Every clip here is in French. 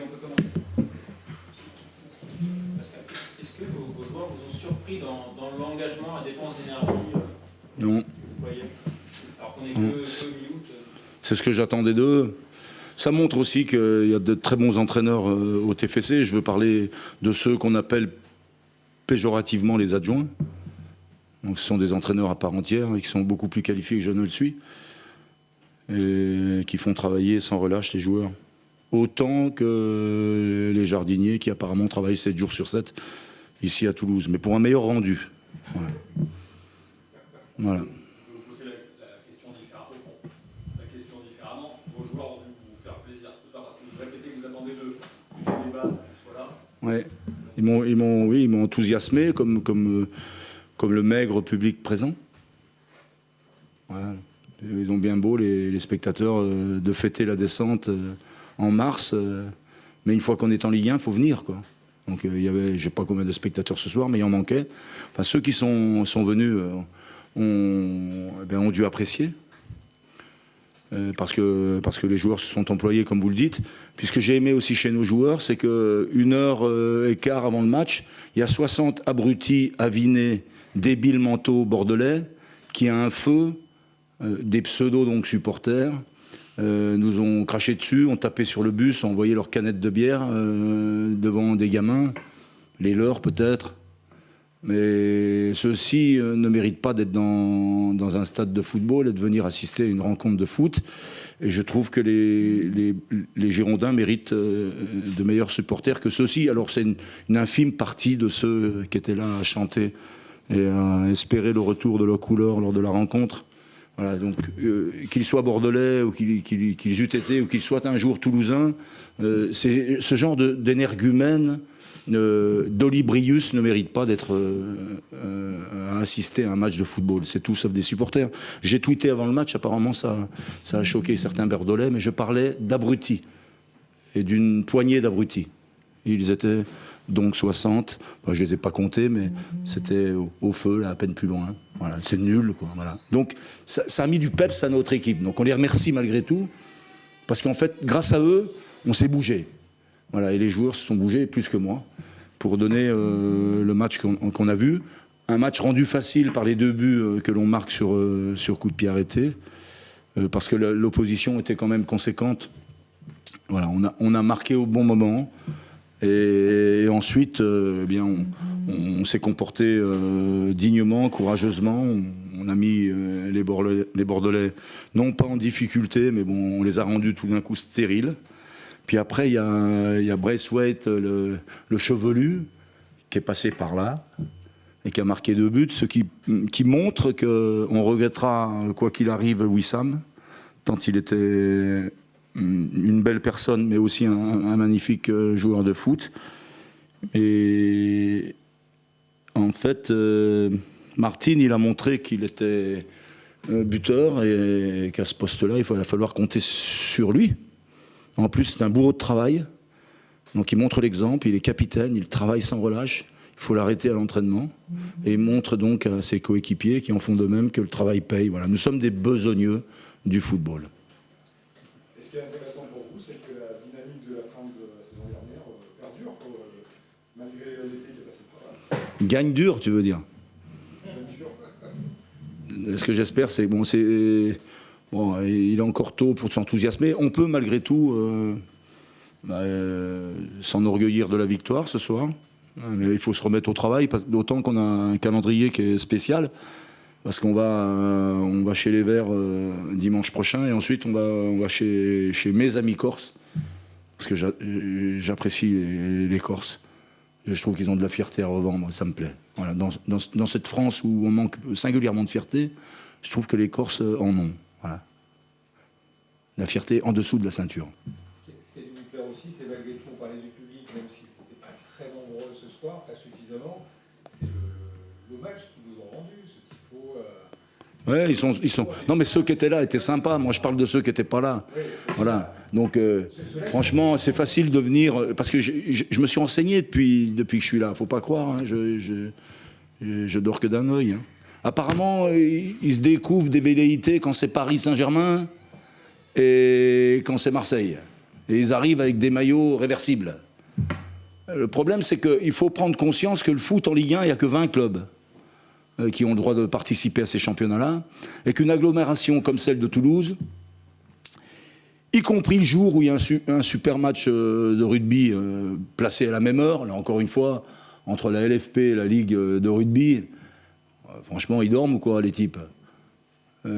on peut commencer. Est-ce que vos joueurs vous ont surpris dans l'engagement, la dépense d'énergie Non. Alors qu'on est que mi-août. C'est ce que j'attendais d'eux. Ça montre aussi qu'il y a de très bons entraîneurs au TFC. Je veux parler de ceux qu'on appelle péjorativement les adjoints. Donc, ce sont des entraîneurs à part entière et qui sont beaucoup plus qualifiés que je ne le suis. Et qui font travailler sans relâche les joueurs. Autant que les jardiniers qui apparemment travaillent 7 jours sur 7 ici à Toulouse. Mais pour un meilleur rendu. Voilà. Voilà. Ouais. Ils m'ont enthousiasmé comme le maigre public présent. Voilà. Ils ont bien beau, les spectateurs, de fêter la descente en mars. Mais une fois qu'on est en Ligue 1, il faut venir, quoi. Donc il y avait, je ne sais pas combien de spectateurs ce soir, mais il en manquait. Enfin, ceux qui sont venus ont dû apprécier. Parce que les joueurs se sont employés, comme vous le dites. Puisque j'ai aimé aussi chez nos joueurs, c'est qu'une heure et quart avant le match, il y a 60 abrutis, avinés, débiles mentaux bordelais, qui a un feu, des pseudos donc supporters, nous ont craché dessus, ont tapé sur le bus, ont envoyé leurs canettes de bière devant des gamins, les leurs peut-être. Mais ceux-ci ne méritent pas d'être dans un stade de football et de venir assister à une rencontre de foot. Et je trouve que les Girondins méritent de meilleurs supporters que ceux-ci. Alors c'est une infime partie de ceux qui étaient là à chanter et à espérer le retour de leur couleur lors de la rencontre. Voilà, donc qu'ils soient bordelais ou qu'ils eussent été ou qu'ils soient un jour toulousains, c'est ce genre d'énergumène. Dolibrius ne mérite pas d'être à assister à un match de football. C'est tout sauf des supporters. J'ai tweeté avant le match, apparemment ça a choqué certains bordelais, mais je parlais d'abrutis et d'une poignée d'abrutis. Ils étaient donc 60, enfin, je ne les ai pas comptés, mais c'était au feu, là, à peine plus loin. Voilà, c'est nul, quoi. Voilà. Donc ça a mis du peps à notre équipe. Donc on les remercie malgré tout, parce qu'en fait, grâce à eux, on s'est bougé. Voilà, et les joueurs se sont bougés plus que moi pour donner le match qu'on a vu. Un match rendu facile par les 2 buts que l'on marque sur coup de pied arrêté, parce que l'opposition était quand même conséquente. Voilà, on a marqué au bon moment. Et ensuite, eh bien, on s'est comporté dignement, courageusement. On a mis les Bordelais, non pas en difficulté, mais bon, on les a rendus tout d'un coup stériles. Puis après, il y a Braithwaite, le chevelu, qui est passé par là et qui a marqué 2 buts, ce qui montre qu'on regrettera, quoi qu'il arrive, Wissam, tant il était une belle personne, mais aussi un magnifique joueur de foot. Et en fait, Martin, il a montré qu'il était buteur et qu'à ce poste-là, il va falloir compter sur lui. En plus, c'est un bourreau de travail. Donc il montre l'exemple, il est capitaine, il travaille sans relâche. Il faut l'arrêter à l'entraînement. Et il montre donc à ses coéquipiers qui en font de même que le travail paye. Voilà. Nous sommes des besogneux du football. Et ce qui est intéressant pour vous, c'est que la dynamique de la fin de la saison dernière perdure, malgré l'été qui est passé par là. Gagne dur, tu veux dire? Ce que j'espère, c'est bon, bon, il est encore tôt pour s'enthousiasmer. On peut malgré tout s'enorgueillir de la victoire ce soir. Mais il faut se remettre au travail, d'autant qu'on a un calendrier qui est spécial. Parce qu'on va chez les Verts dimanche prochain et ensuite on va chez mes amis corses. Parce que j'apprécie les Corses. Je trouve qu'ils ont de la fierté à revendre, ça me plaît. Voilà, dans cette France où on manque singulièrement de fierté, je trouve que les Corses en ont. Voilà. La fierté en dessous de la ceinture. Ce qui a dû vous plaire aussi, c'est malgré tout, on parlait du public, même si c'était pas très nombreux ce soir, pas suffisamment, c'est le match qu'ils vous ont rendu, ce tifo. Ouais, ils sont. Non, mais ceux qui étaient là étaient sympas. Moi, je parle de ceux qui n'étaient pas là. Voilà. Donc, franchement, c'est facile de venir. Parce que je me suis renseigné depuis que je suis là. Faut pas croire. Hein, je dors que d'un œil. Hein. Apparemment, ils se découvrent des velléités quand c'est Paris Saint-Germain et quand c'est Marseille. Et ils arrivent avec des maillots réversibles. Le problème, c'est qu'il faut prendre conscience que le foot en Ligue 1, il n'y a que 20 clubs qui ont le droit de participer à ces championnats-là, et qu'une agglomération comme celle de Toulouse, y compris le jour où il y a un super match de rugby placé à la même heure, là encore une fois, entre la LFP et la Ligue de rugby, franchement, ils dorment ou quoi, les types?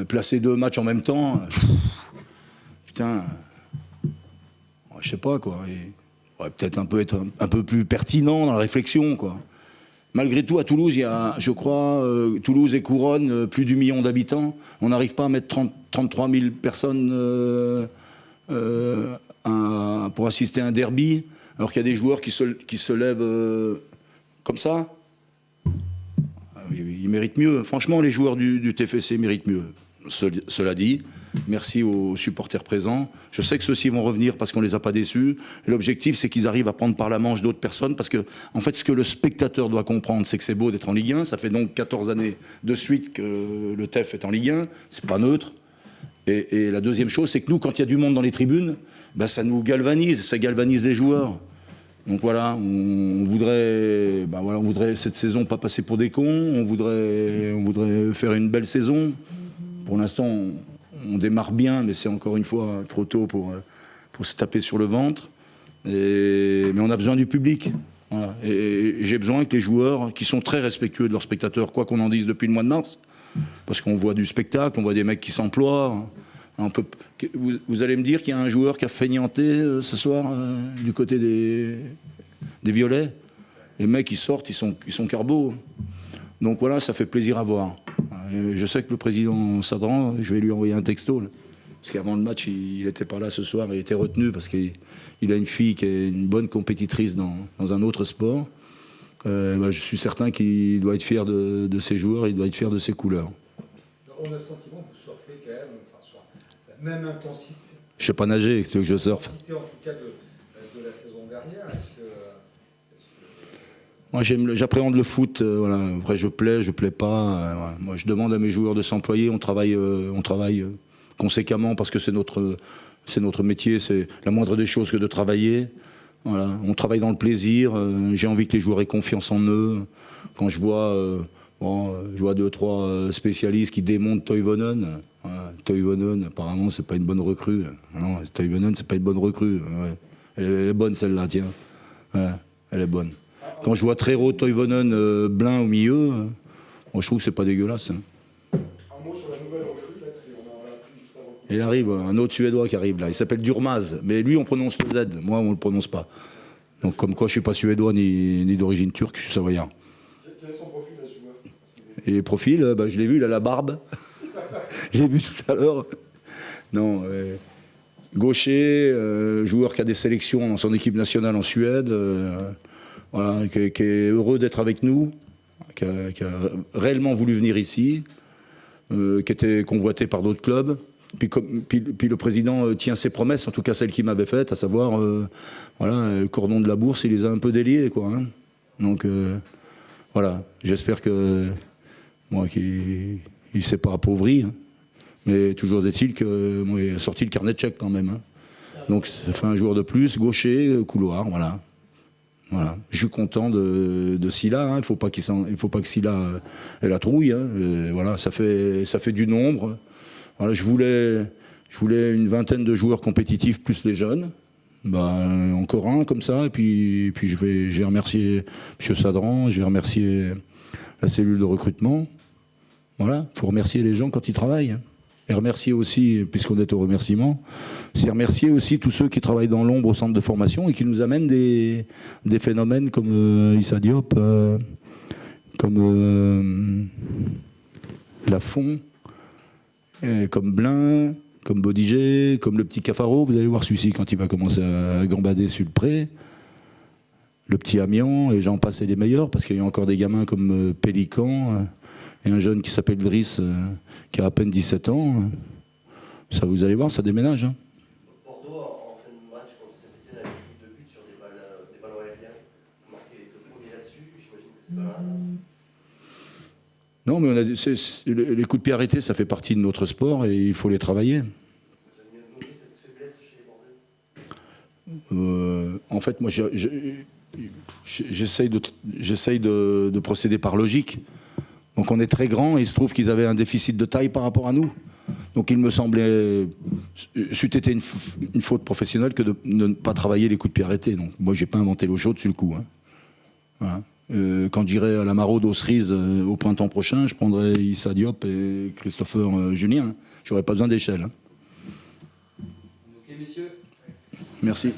Placer 2 matchs en même temps, putain, je sais pas quoi. Il faudrait peut-être être un peu plus pertinent dans la réflexion, quoi. Malgré tout, à Toulouse, il y a, je crois, Toulouse et Couronne, plus du million d'habitants. On n'arrive pas à mettre 33 000 personnes pour assister à un derby, alors qu'il y a des joueurs qui se lèvent comme ça. Ils méritent mieux. Franchement, les joueurs du TFC méritent mieux. Cela dit, merci aux supporters présents. Je sais que ceux-ci vont revenir parce qu'on ne les a pas déçus. L'objectif, c'est qu'ils arrivent à prendre par la manche d'autres personnes, parce que, en fait, ce que le spectateur doit comprendre, c'est que c'est beau d'être en Ligue 1. Ça fait donc 14 années de suite que le TEF est en Ligue 1. C'est pas neutre. Et la deuxième chose, c'est que nous, quand il y a du monde dans les tribunes, ben, ça nous galvanise, ça galvanise les joueurs. Donc voilà, on voudrait cette saison pas passer pour des cons, on voudrait faire une belle saison. Pour l'instant, on démarre bien, mais c'est encore une fois trop tôt pour se taper sur le ventre. Mais on a besoin du public. Voilà. Et j'ai besoin que les joueurs, qui sont très respectueux de leurs spectateurs, quoi qu'on en dise depuis le mois de mars, parce qu'on voit du spectacle, on voit des mecs qui s'emploient. Vous allez me dire qu'il y a un joueur qui a feignanté ce soir du côté des Violets. Les mecs, ils sortent, ils sont carbeaux. Donc voilà, ça fait plaisir à voir. Je sais que le président Sadran, je vais lui envoyer un texto, là, parce qu'avant le match, il n'était pas là ce soir, il était retenu parce qu'il a une fille qui est une bonne compétitrice dans un autre sport. Je suis certain qu'il doit être fier de ses joueurs, il doit être fier de ses couleurs. On a le sentiment que vous surfez quand même sur la même intensité. Je ne sais pas nager, c'est que je surfe. En tout cas de la saison dernière, Moi, j'appréhende le foot. Voilà. Après, je plais pas. Voilà. Moi, je demande à mes joueurs de s'employer. On travaille conséquemment parce que c'est notre métier. C'est la moindre des choses que de travailler. Voilà. On travaille dans le plaisir. J'ai envie que les joueurs aient confiance en eux. Quand je vois 2-3 spécialistes qui démontent Toivonen. Voilà. Toivonen, apparemment, c'est pas une bonne recrue. Non, Toivonen, c'est pas une bonne recrue. Ouais. Elle est bonne, celle-là, tiens. Ouais, elle est bonne. Quand je vois Trero, Toivonen, Blin au milieu, moi je trouve que c'est pas dégueulasse. Hein. Un mot sur la nouvelle recrue, là, on a appris juste avant. Il arrive, un autre Suédois qui arrive là, il s'appelle Durmaz, mais lui on prononce le Z, moi on le prononce pas. Donc comme quoi je suis pas suédois ni d'origine turque, je suis savoyard. Quel est son profil à ce joueur? Et profil, je l'ai vu, il a la barbe. Je l'ai vu tout à l'heure. Non, gaucher, joueur qui a des sélections dans son équipe nationale en Suède. Voilà, qui est heureux d'être avec nous, qui a réellement voulu venir ici, qui était convoité par d'autres clubs. Puis le président tient ses promesses, en tout cas celles qu'il m'avait faites, à savoir, le cordon de la bourse, il les a un peu déliés, quoi. Hein. Donc, voilà, j'espère que qu'il ne s'est pas appauvri, hein. Mais toujours est-il qu'il a sorti le carnet de chèques quand même. Hein. Donc ça fait un joueur de plus, gaucher, couloir, voilà. Voilà. Je suis content de Sylla. Hein. Il ne faut pas que Sylla ait la trouille. Hein. Voilà, ça fait du nombre. Voilà, je voulais une vingtaine de joueurs compétitifs plus les jeunes. Encore un comme ça. Et puis j'ai remercié M. Sadran, j'ai remercié la cellule de recrutement. Voilà, il faut remercier les gens quand ils travaillent. Hein. Et remercier aussi, puisqu'on est au remerciement, c'est remercier aussi tous ceux qui travaillent dans l'ombre au centre de formation et qui nous amènent des phénomènes comme Issa Diop, comme Lafont, comme Blin, comme Bodiger, comme le petit Cafaro. Vous allez voir celui-ci quand il va commencer à gambader sur le pré. Le petit Amiens, et j'en passe et des meilleurs, parce qu'il y a encore des gamins comme Pélican, et un jeune qui s'appelle Driss, qui a à peine 17 ans. Ça, vous allez voir, ça déménage. Hein. Bordeaux, en fin de match contre Saint-Etienne, a eu 2 buts sur des ballons aériens. Marqué le premier là-dessus, j'imagine que c'est pas mal. Non, mais les coups de pied arrêtés, ça fait partie de notre sport et il faut les travailler. Vous avez noté cette faiblesse chez les Bordelais? En fait, moi, j'essaye de procéder par logique. Donc on est très grand et il se trouve qu'ils avaient un déficit de taille par rapport à nous. Donc il me semblait, c'eût été une faute professionnelle que de ne pas travailler les coups de pied arrêtés. Donc moi, j'ai pas inventé l'eau chaude sur le coup. Hein. Voilà. Quand j'irai à la Maraude aux Cerises au printemps prochain, je prendrai Issa Diop et Christopher Julien. Hein. J'aurais pas besoin d'échelle. Hein. Ok, messieurs. Merci.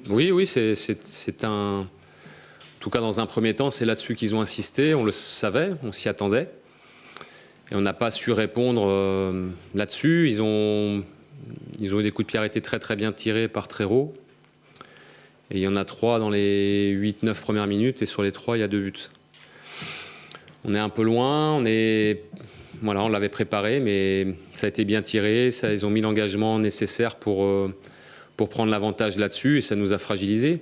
Oui, c'est un... En tout cas, dans un premier temps, c'est là-dessus qu'ils ont insisté. On le savait, on s'y attendait. Et on n'a pas su répondre là-dessus. Ils ont eu des coups de pied arrêtés très très bien tirés par Trero. Et il y en a 3 dans les 8-9 premières minutes. Et sur les 3, il y a 2 buts. On est un peu loin. Voilà, on l'avait préparé, mais ça a été bien tiré. Ils ont mis l'engagement nécessaire pour prendre l'avantage là-dessus. Et ça nous a fragilisés.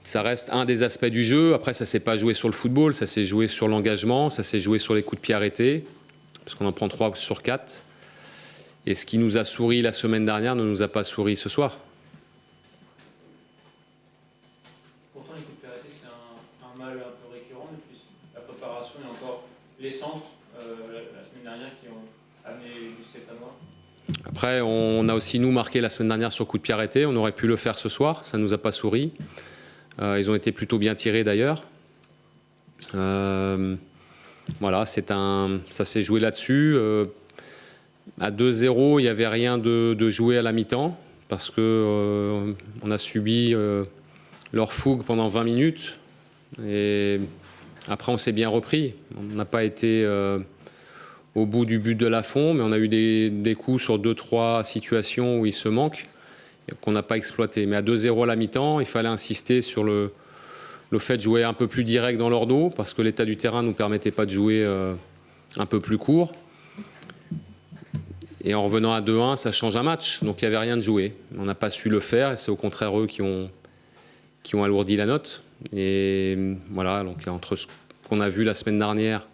Ça reste un des aspects du jeu. Après, ça ne s'est pas joué sur le football, ça s'est joué sur l'engagement, ça s'est joué sur les coups de pied arrêtés, parce qu'on en prend 3 sur 4. Et ce qui nous a souri la semaine dernière ne nous a pas souri ce soir. Pourtant, les coups de pied arrêtés, c'est un mal un peu récurrent depuis la préparation et encore les centres la semaine dernière qui ont amené du Stéphanois. Après, on a aussi, nous, marqué la semaine dernière sur coup de pied arrêté. On aurait pu le faire ce soir, ça ne nous a pas souri. Ils ont été plutôt bien tirés d'ailleurs. Voilà, ça s'est joué là-dessus. À 2-0, il n'y avait rien de joué à la mi-temps parce qu'on a subi leur fougue pendant 20 minutes. Et après, on s'est bien repris. On n'a pas été au bout du but de Lafont, mais on a eu des coups sur 2-3 situations où il se manque, qu'on n'a pas exploité. Mais à 2-0 à la mi-temps, il fallait insister sur le fait de jouer un peu plus direct dans leur dos, parce que l'état du terrain ne nous permettait pas de jouer un peu plus court. Et en revenant à 2-1, ça change un match. Donc il n'y avait rien de joué. On n'a pas su le faire, et c'est au contraire eux qui ont alourdi la note. Et voilà, donc entre ce qu'on a vu la semaine dernière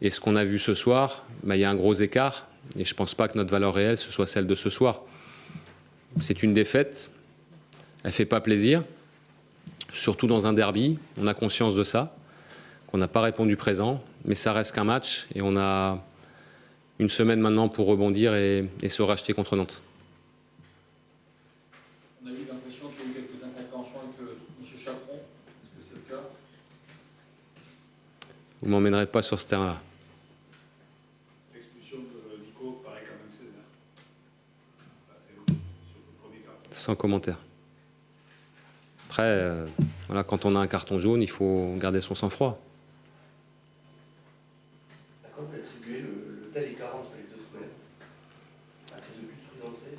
et ce qu'on a vu ce soir, il y a un gros écart. Et je ne pense pas que notre valeur réelle, ce soit celle de ce soir. C'est une défaite, elle ne fait pas plaisir, surtout dans un derby, on a conscience de ça, qu'on n'a pas répondu présent, mais ça reste qu'un match et on a une semaine maintenant pour rebondir et se racheter contre Nantes. On a eu l'impression qu'il y a eu quelques incompréhensions avec M. Chaperon, est-ce que c'est le cas? Vous ne m'emmènerez pas sur ce terrain-là. L'expulsion de Nico paraît quand même sévère. Sans commentaire. Après, voilà, quand on a un carton jaune, il faut garder son sang-froid. À quoi vous attribuez le tel écart entre les 2 semaines? À ces 2 buts pris d'entrée?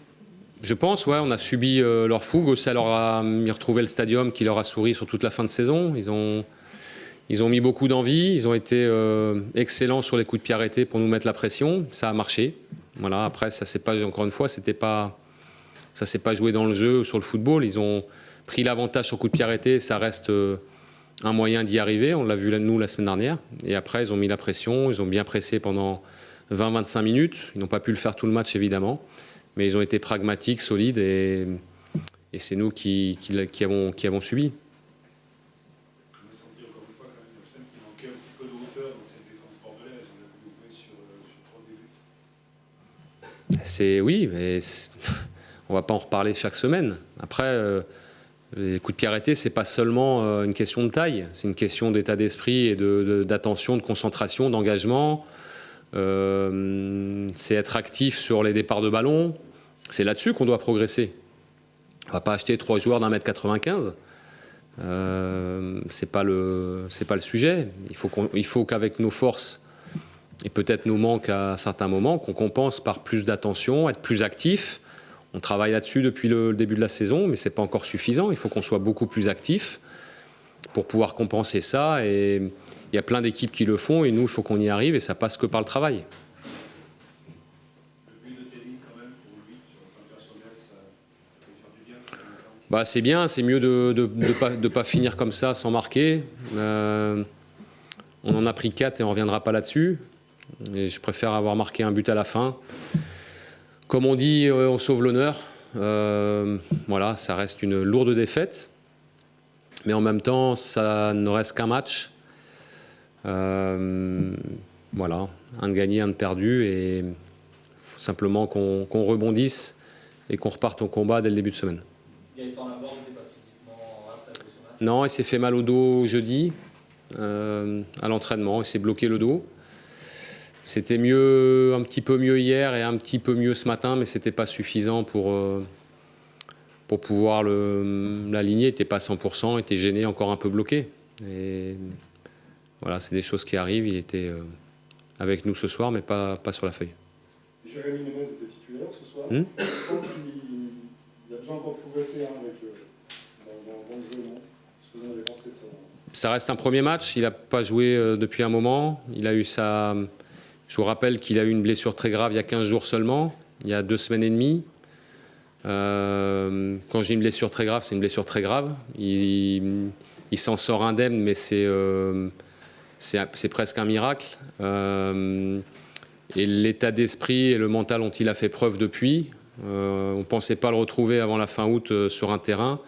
Je pense, ouais, on a subi leur fougue. Ça leur a mis retrouver le stadium qui leur a souri sur toute la fin de saison. Ils ont mis beaucoup d'envie. Ils ont été excellents sur les coups de pied arrêtés pour nous mettre la pression. Ça a marché. Voilà. Après, ça s'est pas, encore une fois, ça s'est pas joué dans le jeu ou sur le football. Ils ont pris l'avantage sur coup de pied arrêté. Ça reste un moyen d'y arriver. On l'a vu nous la semaine dernière. Et après, ils ont mis la pression. Ils ont bien pressé pendant 20-25 minutes. Ils n'ont pas pu le faire tout le match, évidemment. Mais ils ont été pragmatiques, solides. Et c'est nous qui avons subi. Oui, mais on ne va pas en reparler chaque semaine. Après, les coups de pied arrêtés, ce n'est pas seulement une question de taille, c'est une question d'état d'esprit et d'attention, de concentration, d'engagement. C'est être actif sur les départs de ballon. C'est là-dessus qu'on doit progresser. On ne va pas acheter 3 joueurs d'1m95. C'est pas le sujet. Il faut qu'avec nos forces et peut-être nos manques à certains moments, qu'on compense par plus d'attention, être plus actif. On travaille là-dessus depuis le début de la saison, mais ce n'est pas encore suffisant. Il faut qu'on soit beaucoup plus actif pour pouvoir compenser ça. Et il y a plein d'équipes qui le font, et nous, il faut qu'on y arrive, et ça passe que par le travail. Le but de Teddy, quand même, pour lui, sur le plan personnel, ça peut faire du bien. C'est bien, c'est mieux de pas finir comme ça sans marquer. On en a pris 4 et on ne reviendra pas là-dessus. Et je préfère avoir marqué un but à la fin. Comme on dit, on sauve l'honneur. Voilà, ça reste une lourde défaite. Mais en même temps, ça ne reste qu'un match. Voilà, un de gagné, un de perdu. Et il faut simplement qu'on rebondisse et qu'on reparte au combat dès le début de semaine. Gaëtan Laborde n'était pas physiquement apte à jouer ce match. Non, il s'est fait mal au dos jeudi à l'entraînement. Il s'est bloqué le dos. C'était mieux, un petit peu mieux hier et un petit peu mieux ce matin, mais ce n'était pas suffisant pour pouvoir l'aligner. Il n'était pas à 100%, il était gêné, encore un peu bloqué. Et voilà, c'est des choses qui arrivent. Il était avec nous ce soir, mais pas sur la feuille. Jérémy Ménez était titulaire ce soir. Il a besoin encore de progresser dans le jeu, non? Ce que vous en avez pensé de ça? Ça reste un premier match. Il n'a pas joué depuis un moment. Il a eu sa... Je vous rappelle qu'il a eu une blessure très grave il y a 15 jours seulement, il y a 2 semaines et demie. Quand j'ai une blessure très grave, c'est une blessure très grave. Il s'en sort indemne, mais c'est presque un miracle. Et l'état d'esprit et le mental dont il a fait preuve depuis, on ne pensait pas le retrouver avant la fin août sur un terrain.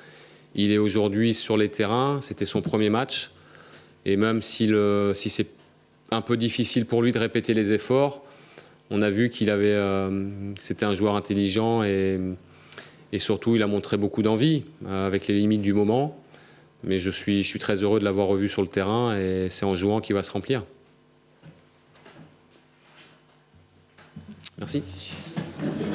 Il est aujourd'hui sur les terrains, c'était son premier match. Et même si c'est un peu difficile pour lui de répéter les efforts, on a vu qu'il avait, c'était un joueur intelligent et surtout il a montré beaucoup d'envie avec les limites du moment. Mais je suis très heureux de l'avoir revu sur le terrain et c'est en jouant qu'il va se remplir. Merci. Merci.